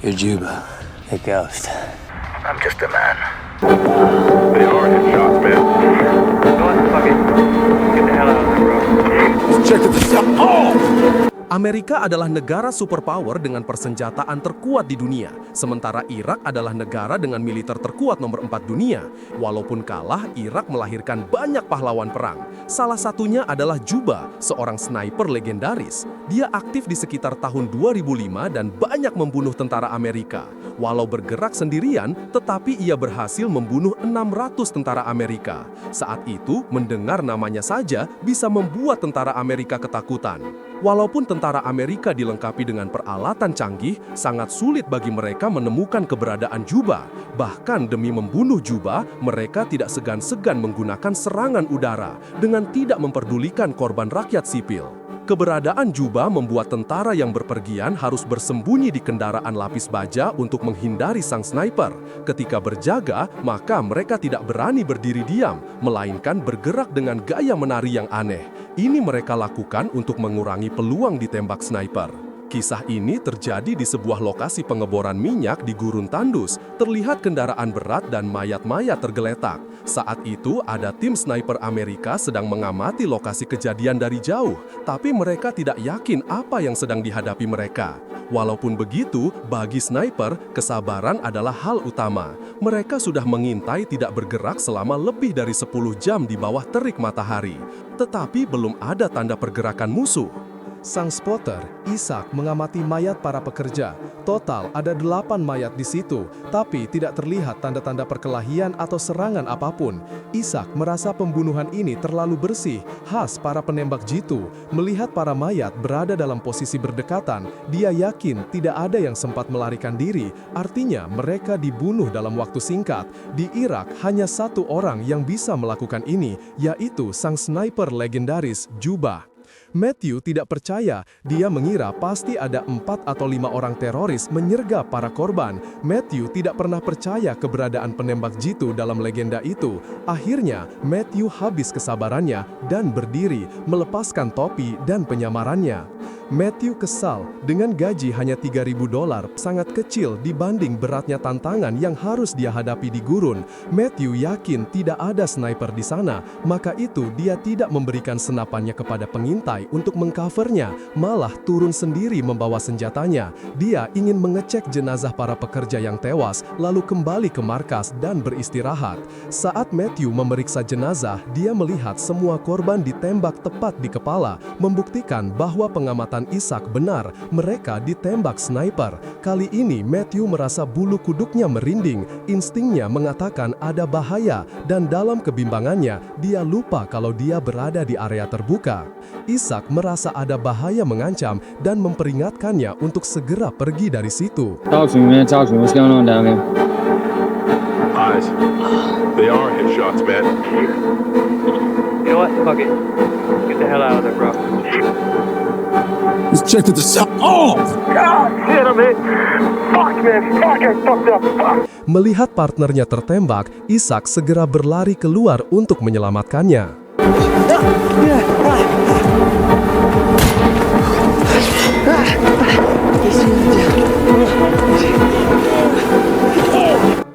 You're Juba, a ghost. I'm just a man. They are headshots, man. Go on, fuck it. Get the hell out of there, bro. Check this out. Oh! Amerika adalah negara superpower dengan persenjataan terkuat di dunia, sementara Irak adalah negara dengan militer terkuat nomor 4 dunia. Walaupun kalah, Irak melahirkan banyak pahlawan perang. Salah satunya adalah Juba, seorang sniper legendaris. Dia aktif di sekitar tahun 2005 dan banyak membunuh tentara Amerika. Walau bergerak sendirian, tetapi ia berhasil membunuh 600 tentara Amerika. Saat itu, mendengar namanya saja bisa membuat tentara Amerika ketakutan. Walaupun tentara Amerika dilengkapi dengan peralatan canggih, sangat sulit bagi mereka menemukan keberadaan Juba. Bahkan demi membunuh Juba, mereka tidak segan-segan menggunakan serangan udara dengan tidak memperdulikan korban rakyat sipil. Keberadaan Juba membuat tentara yang berpergian harus bersembunyi di kendaraan lapis baja untuk menghindari sang sniper. Ketika berjaga, maka mereka tidak berani berdiri diam, melainkan bergerak dengan gaya menari yang aneh. Ini mereka lakukan untuk mengurangi peluang ditembak sniper. Kisah ini terjadi di sebuah lokasi pengeboran minyak di Gurun Tandus. Terlihat kendaraan berat dan mayat-mayat tergeletak. Saat itu ada tim sniper Amerika sedang mengamati lokasi kejadian dari jauh, tapi mereka tidak yakin apa yang sedang dihadapi mereka. Walaupun begitu, bagi sniper, kesabaran adalah hal utama. Mereka sudah mengintai tidak bergerak selama lebih dari 10 jam di bawah terik matahari. Tetapi belum ada tanda pergerakan musuh. Sang spotter, Ishak, mengamati mayat para pekerja. Total ada 8 mayat di situ, tapi tidak terlihat tanda-tanda perkelahian atau serangan apapun. Ishak merasa pembunuhan ini terlalu bersih, khas para penembak jitu. Melihat para mayat berada dalam posisi berdekatan, dia yakin tidak ada yang sempat melarikan diri. Artinya mereka dibunuh dalam waktu singkat. Di Irak hanya satu orang yang bisa melakukan ini, yaitu sang sniper legendaris Juba. Matthew tidak percaya, dia mengira pasti ada 4 atau 5 orang teroris menyergap para korban. Matthew tidak pernah percaya keberadaan penembak jitu dalam legenda itu. Akhirnya, Matthew habis kesabarannya dan berdiri, melepaskan topi dan penyamarannya. Matthew kesal, dengan gaji hanya $3.000, sangat kecil dibanding beratnya tantangan yang harus dia hadapi di gurun. Matthew yakin tidak ada sniper di sana, maka itu dia tidak memberikan senapannya kepada pengintai untuk mengcovernya, malah turun sendiri membawa senjatanya. Dia ingin mengecek jenazah para pekerja yang tewas, lalu kembali ke markas dan beristirahat. Saat Matthew memeriksa jenazah, dia melihat semua korban ditembak tepat di kepala, membuktikan bahwa pengamatan Ishak benar, mereka ditembak sniper. Kali ini Matthew merasa bulu kuduknya merinding, instingnya mengatakan ada bahaya, dan dalam kebimbangannya, dia lupa kalau dia berada di area terbuka. Ishak merasa ada bahaya mengancam dan memperingatkannya untuk segera pergi dari situ. Talk to me, man. Talk to me. What's going on down here? Eyes. They are headshots, man. You know what? Fuck it. Get the hell out of there, bro. Let's check this out. Oh! God damn it! Fuck, man! Fuck, I fucked up! Fuck! Melihat partnernya tertembak, Ishak segera berlari keluar untuk menyelamatkannya.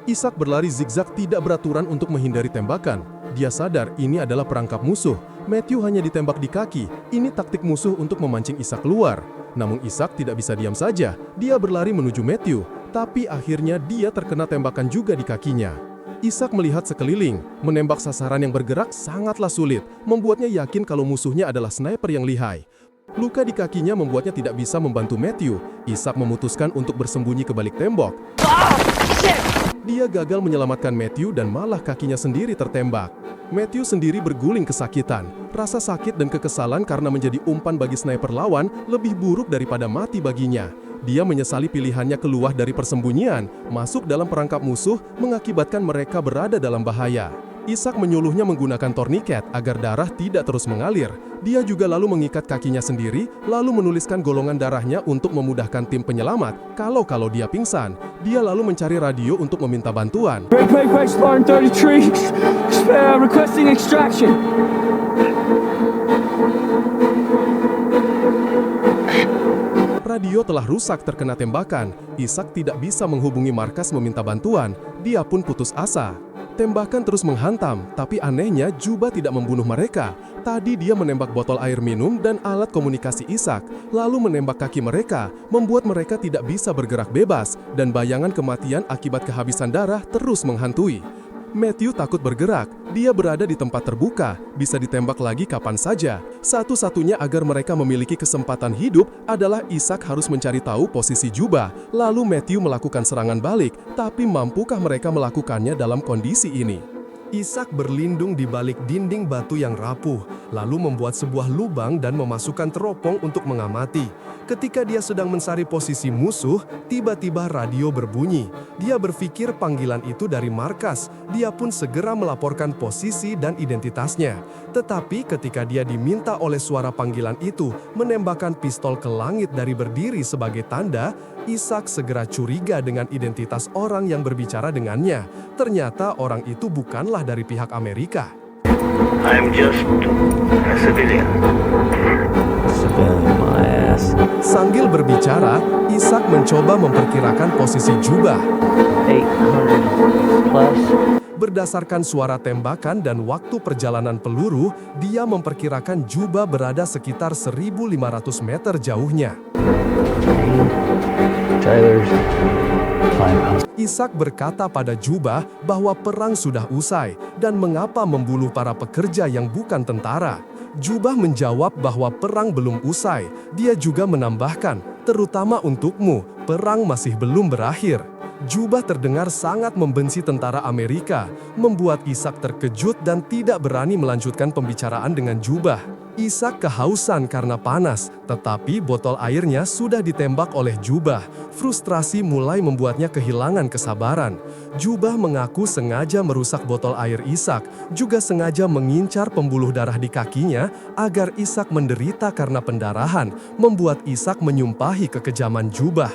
Ishak berlari zigzag tidak beraturan untuk menghindari tembakan. Dia sadar ini adalah perangkap musuh. Matthew hanya ditembak di kaki. Ini taktik musuh untuk memancing Ishak keluar. Namun Ishak tidak bisa diam saja. Dia berlari menuju Matthew, tapi akhirnya dia terkena tembakan juga di kakinya. Ishak melihat sekeliling. Menembak sasaran yang bergerak sangatlah sulit, membuatnya yakin kalau musuhnya adalah sniper yang lihai. Luka di kakinya membuatnya tidak bisa membantu Matthew. Ishak memutuskan untuk bersembunyi ke balik tembok. Dia gagal menyelamatkan Matthew dan malah kakinya sendiri tertembak. Matthew sendiri berguling kesakitan. Rasa sakit dan kekesalan karena menjadi umpan bagi sniper lawan lebih buruk daripada mati baginya. Dia menyesali pilihannya keluar dari persembunyian, masuk dalam perangkap musuh, mengakibatkan mereka berada dalam bahaya. Ishak menyuluhnya menggunakan torniket agar darah tidak terus mengalir. Dia juga lalu mengikat kakinya sendiri, lalu menuliskan golongan darahnya untuk memudahkan tim penyelamat kalau dia pingsan. Dia lalu mencari radio untuk meminta bantuan. Break, Spartan 33, requesting extraction. Radio telah rusak terkena tembakan. Ishak tidak bisa menghubungi markas meminta bantuan. Dia pun putus asa. Tembakan terus menghantam, tapi anehnya Juba tidak membunuh mereka. Tadi dia menembak botol air minum dan alat komunikasi Ishak, lalu menembak kaki mereka, membuat mereka tidak bisa bergerak bebas, dan bayangan kematian akibat kehabisan darah terus menghantui. Matthew takut bergerak, dia berada di tempat terbuka, bisa ditembak lagi kapan saja. Satu-satunya agar mereka memiliki kesempatan hidup adalah Ishak harus mencari tahu posisi Juba, lalu Matthew melakukan serangan balik, tapi mampukah mereka melakukannya dalam kondisi ini? Ishak berlindung di balik dinding batu yang rapuh, lalu membuat sebuah lubang dan memasukkan teropong untuk mengamati. Ketika dia sedang mencari posisi musuh, tiba-tiba radio berbunyi. Dia berpikir panggilan itu dari markas. Dia pun segera melaporkan posisi dan identitasnya. Tetapi ketika dia diminta oleh suara panggilan itu menembakkan pistol ke langit dari berdiri sebagai tanda, Ishak segera curiga dengan identitas orang yang berbicara dengannya. Ternyata orang itu bukanlah dari pihak Amerika. I'm just a civilian. Civilian, my ass. Sambil berbicara, Ishak mencoba memperkirakan posisi Juba. 800 plus. Berdasarkan suara tembakan dan waktu perjalanan peluru, dia memperkirakan Juba berada sekitar 1.500 meter jauhnya. Tyler's climb house. Ishak berkata pada Juba bahwa perang sudah usai dan mengapa membunuh para pekerja yang bukan tentara. Juba menjawab bahwa perang belum usai. Dia juga menambahkan, terutama untukmu, perang masih belum berakhir. Juba terdengar sangat membenci tentara Amerika, membuat Ishak terkejut dan tidak berani melanjutkan pembicaraan dengan Juba. Ishak kehausan karena panas, tetapi botol airnya sudah ditembak oleh Juba. Frustrasi mulai membuatnya kehilangan kesabaran. Juba mengaku sengaja merusak botol air Ishak, juga sengaja mengincar pembuluh darah di kakinya agar Ishak menderita karena pendarahan, membuat Ishak menyumpahi kekejaman Juba.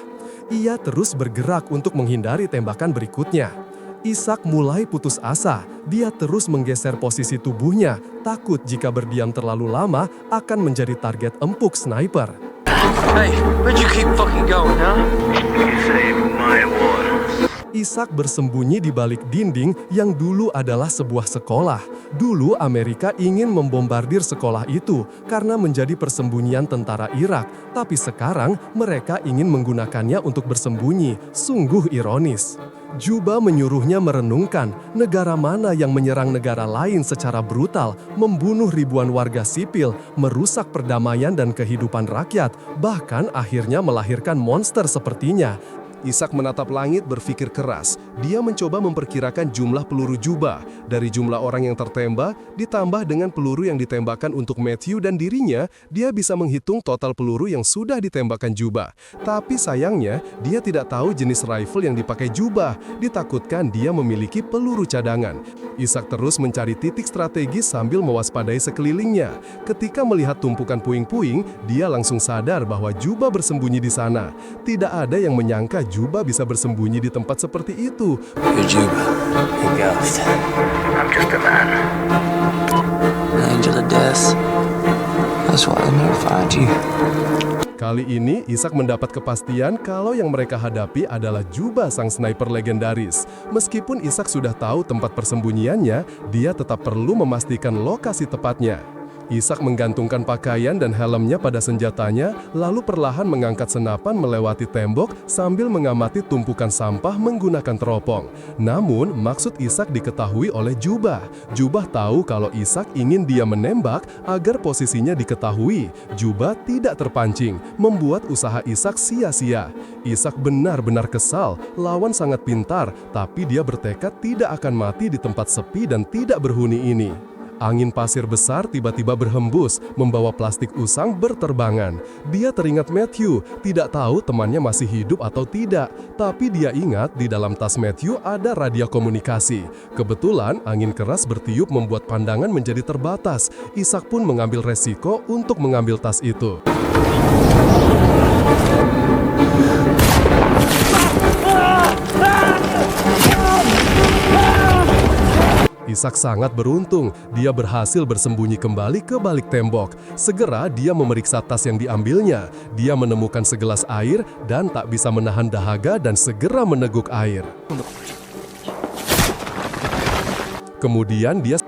Ia terus bergerak untuk menghindari tembakan berikutnya. Ishak mulai putus asa. Dia terus menggeser posisi tubuhnya, takut jika berdiam terlalu lama akan menjadi target empuk sniper. Hey, where'd you keep fucking going, huh? You saved my water. Ishak bersembunyi di balik dinding yang dulu adalah sebuah sekolah. Dulu Amerika ingin membombardir sekolah itu karena menjadi persembunyian tentara Irak, tapi sekarang mereka ingin menggunakannya untuk bersembunyi. Sungguh ironis. Juba menyuruhnya merenungkan negara mana yang menyerang negara lain secara brutal, membunuh ribuan warga sipil, merusak perdamaian dan kehidupan rakyat, bahkan akhirnya melahirkan monster sepertinya. Ishak menatap langit berpikir keras. Dia mencoba memperkirakan jumlah peluru Juba. Dari jumlah orang yang tertembak, ditambah dengan peluru yang ditembakkan untuk Matthew dan dirinya, dia bisa menghitung total peluru yang sudah ditembakkan Juba. Tapi sayangnya, dia tidak tahu jenis rifle yang dipakai Juba. Ditakutkan dia memiliki peluru cadangan. Ishak terus mencari titik strategis sambil mewaspadai sekelilingnya. Ketika melihat tumpukan puing-puing, dia langsung sadar bahwa Juba bersembunyi di sana. Tidak ada yang menyangka Juba bisa bersembunyi di tempat seperti itu. You're Juba. You ghost. I'm just a man. An angel of death. That's why I never find you. Kali ini, Ishak mendapat kepastian kalau yang mereka hadapi adalah Juba, sang sniper legendaris. Meskipun Ishak sudah tahu tempat persembunyiannya, dia tetap perlu memastikan lokasi tepatnya. Ishak menggantungkan pakaian dan helmnya pada senjatanya, lalu perlahan mengangkat senapan melewati tembok sambil mengamati tumpukan sampah menggunakan teropong. Namun, maksud Ishak diketahui oleh Juba. Juba tahu kalau Ishak ingin dia menembak agar posisinya diketahui. Juba tidak terpancing, membuat usaha Ishak sia-sia. Ishak benar-benar kesal, lawan sangat pintar, tapi dia bertekad tidak akan mati di tempat sepi dan tidak berhuni ini. Angin pasir besar tiba-tiba berhembus, membawa plastik usang berterbangan. Dia teringat Matthew, tidak tahu temannya masih hidup atau tidak. Tapi dia ingat di dalam tas Matthew ada radio komunikasi. Kebetulan angin keras bertiup membuat pandangan menjadi terbatas. Ishak pun mengambil resiko untuk mengambil tas itu. Ishak sangat beruntung, dia berhasil bersembunyi kembali ke balik tembok. Segera dia memeriksa tas yang diambilnya. Dia menemukan segelas air dan tak bisa menahan dahaga dan segera meneguk air. Kemudian dia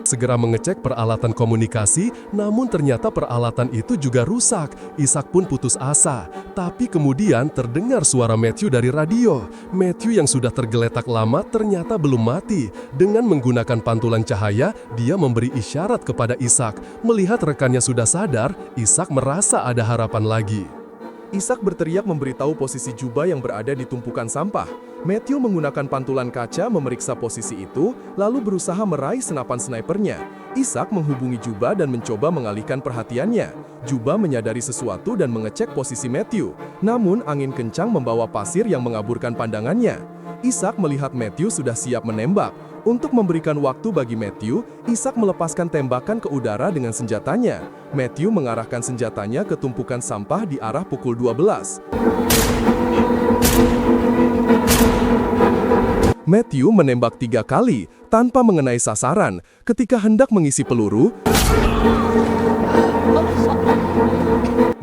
segera mengecek peralatan komunikasi, namun ternyata peralatan itu juga rusak. Ishak pun putus asa. Tapi kemudian terdengar suara Matthew dari radio. Matthew yang sudah tergeletak lama ternyata belum mati. Dengan menggunakan pantulan cahaya, dia memberi isyarat kepada Ishak. Melihat rekannya sudah sadar, Ishak merasa ada harapan lagi. Ishak berteriak memberitahu posisi Juba yang berada di tumpukan sampah. Matthew menggunakan pantulan kaca memeriksa posisi itu, lalu berusaha meraih senapan snipernya. Ishak menghubungi Juba dan mencoba mengalihkan perhatiannya. Juba menyadari sesuatu dan mengecek posisi Matthew. Namun angin kencang membawa pasir yang mengaburkan pandangannya. Ishak melihat Matthew sudah siap menembak. Untuk memberikan waktu bagi Matthew, Ishak melepaskan tembakan ke udara dengan senjatanya. Matthew mengarahkan senjatanya ke tumpukan sampah di arah pukul 12. Matthew menembak 3 kali tanpa mengenai sasaran. Ketika hendak mengisi peluru,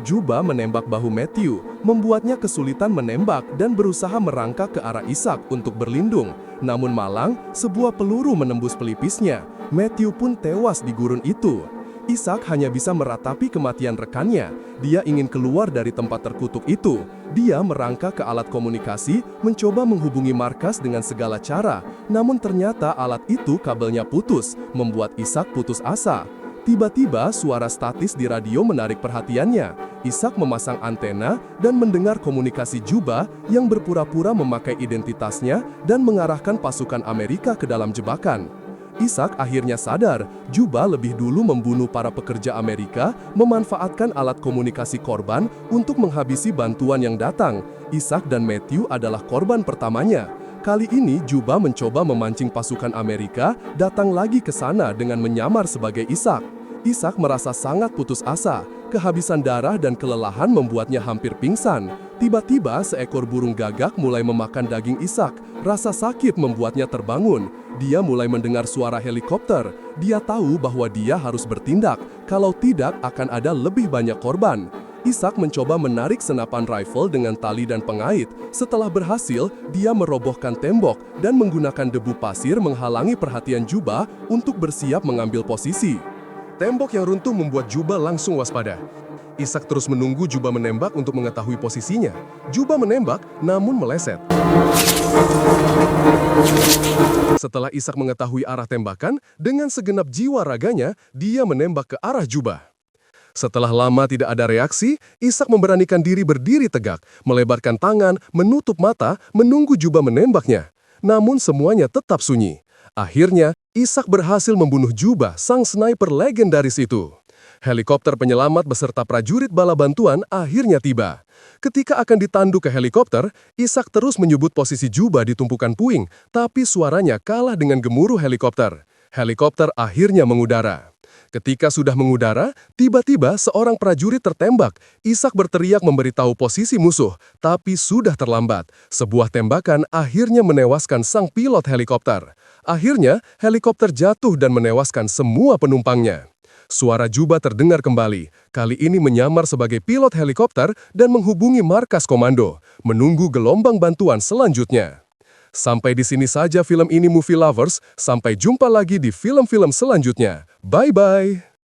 Juba menembak bahu Matthew, membuatnya kesulitan menembak dan berusaha merangkak ke arah Ishak untuk berlindung. Namun malang, sebuah peluru menembus pelipisnya. Matthew pun tewas di gurun itu. Ishak hanya bisa meratapi kematian rekannya. Dia ingin keluar dari tempat terkutuk itu. Dia merangkak ke alat komunikasi, mencoba menghubungi markas dengan segala cara. Namun ternyata alat itu kabelnya putus, membuat Ishak putus asa. Tiba-tiba suara statis di radio menarik perhatiannya. Ishak memasang antena dan mendengar komunikasi Juba yang berpura-pura memakai identitasnya dan mengarahkan pasukan Amerika ke dalam jebakan. Ishak akhirnya sadar, Juba lebih dulu membunuh para pekerja Amerika, memanfaatkan alat komunikasi korban untuk menghabisi bantuan yang datang. Ishak dan Matthew adalah korban pertamanya. Kali ini Juba mencoba memancing pasukan Amerika datang lagi ke sana dengan menyamar sebagai Ishak. Ishak merasa sangat putus asa. Kehabisan darah dan kelelahan membuatnya hampir pingsan. Tiba-tiba seekor burung gagak mulai memakan daging Ishak. Rasa sakit membuatnya terbangun. Dia mulai mendengar suara helikopter. Dia tahu bahwa dia harus bertindak. Kalau tidak akan ada lebih banyak korban. Ishak mencoba menarik senapan rifle dengan tali dan pengait. Setelah berhasil, dia merobohkan tembok dan menggunakan debu pasir menghalangi perhatian Juba untuk bersiap mengambil posisi. Tembok yang runtuh membuat Juba langsung waspada. Ishak terus menunggu Juba menembak untuk mengetahui posisinya. Juba menembak, namun meleset. Setelah Ishak mengetahui arah tembakan, dengan segenap jiwa raganya, dia menembak ke arah Juba. Setelah lama tidak ada reaksi, Ishak memberanikan diri berdiri tegak, melebarkan tangan, menutup mata, menunggu Juba menembaknya. Namun semuanya tetap sunyi. Akhirnya, Ishak berhasil membunuh Juba, sang sniper legendaris itu. Helikopter penyelamat beserta prajurit bala bantuan akhirnya tiba. Ketika akan ditandu ke helikopter, Ishak terus menyebut posisi Juba di tumpukan puing, tapi suaranya kalah dengan gemuruh helikopter. Helikopter akhirnya mengudara. Ketika sudah mengudara, tiba-tiba seorang prajurit tertembak. Ishak berteriak memberitahu posisi musuh, tapi sudah terlambat. Sebuah tembakan akhirnya menewaskan sang pilot helikopter. Akhirnya, helikopter jatuh dan menewaskan semua penumpangnya. Suara Juba terdengar kembali. Kali ini menyamar sebagai pilot helikopter dan menghubungi markas komando, menunggu gelombang bantuan selanjutnya. Sampai di sini saja film ini Movie Lovers. Sampai jumpa lagi di film-film selanjutnya. Bye-bye.